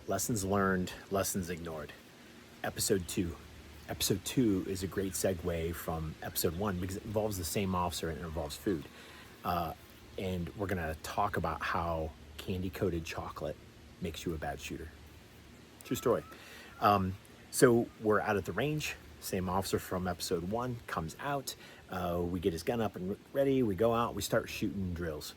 Lessons learned, lessons ignored. Episode 2. Episode 2 is a great segue from episode 1 because it involves the same officer and it involves food. And we're going to talk about how candy-coated chocolate makes you a bad shooter. True story. So we're out at the range. Same officer from episode 1 comes out. We get his gun up and ready. We go out. We start shooting drills.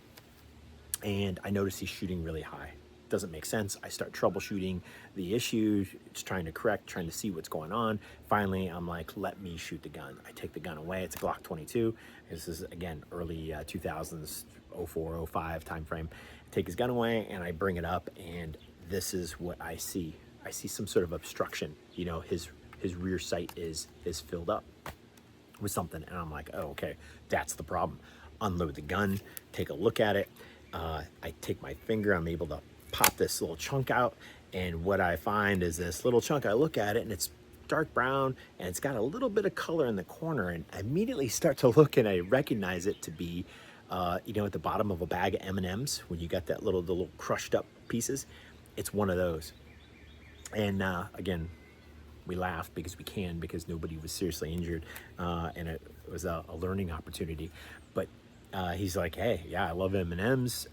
And I notice he's shooting really high. Doesn't make sense. I start troubleshooting the issue, just trying to correct, trying to see what's going on. Finally, I'm like, let me shoot the gun. I take the gun away. It's a Glock 22. This is, again, early 2000s, 04, 05 time frame. I take his gun away and I bring it up, and this is what I see. I see some sort of obstruction. You know, his rear sight is filled up with something, and I'm like, oh, okay, that's the problem. Unload the gun, take a look at it. I take my finger, I'm able to pop this little chunk out, and what I find is this little chunk, I look at it and it's dark brown and it's got a little bit of color in the corner, and I immediately start to look and I recognize it to be you know, at the bottom of a bag of M&Ms when you got that the little crushed up pieces. It's one of those. And again, we laughed because nobody was seriously injured, and it was a learning opportunity. But he's like, hey, yeah, I love M&Ms,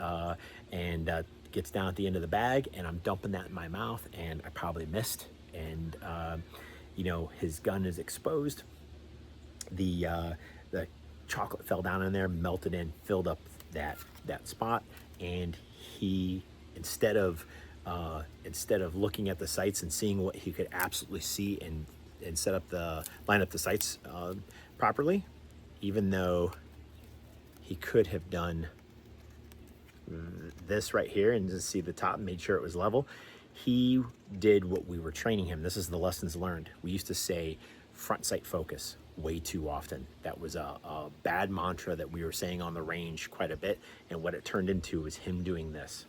and gets down at the end of the bag, and I'm dumping that in my mouth, and I probably missed, and you know, his gun is exposed. The chocolate fell down in there, melted in, filled up that spot, and he, instead of looking at the sights and seeing what he could absolutely see and line up the sights properly, even though he could have done this right here and just see the top and made sure it was level, he did what we were training him. This is the lessons learned. We used to say front sight focus way too often. That was a bad mantra that we were saying on the range quite a bit, and what it turned into was him doing this.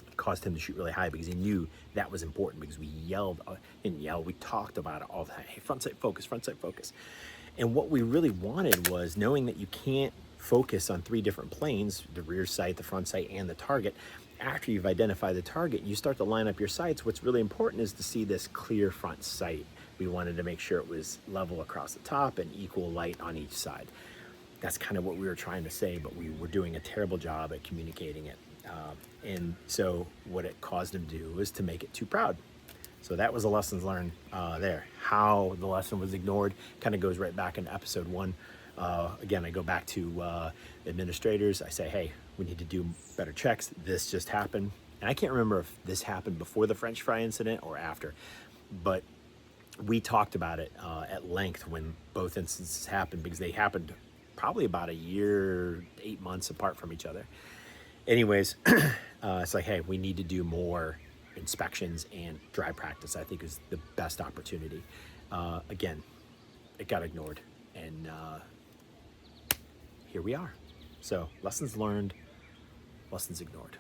It caused him to shoot really high because he knew that was important, because we we talked about it all the time. Hey, front sight focus, front sight focus. And what we really wanted was, knowing that you can't focus on 3 different planes, the rear sight, the front sight, and the target. After you've identified the target, you start to line up your sights. What's really important is to see this clear front sight. We wanted to make sure it was level across the top and equal light on each side. That's kind of what we were trying to say, but we were doing a terrible job at communicating it. And so what it caused him to do was to make it too proud. So that was the lessons learned there. How the lesson was ignored kind of goes right back into episode 1. Again, I go back to administrators. I say, hey, we need to do better checks. This just happened. And I can't remember if this happened before the French fry incident or after, but we talked about it at length when both instances happened, because they happened probably about a year, 8 months apart from each other. Anyways, it's like, hey, we need to do more inspections, and dry practice, I think, is the best opportunity. Again, it got ignored, and here we are. So lessons learned, lessons ignored.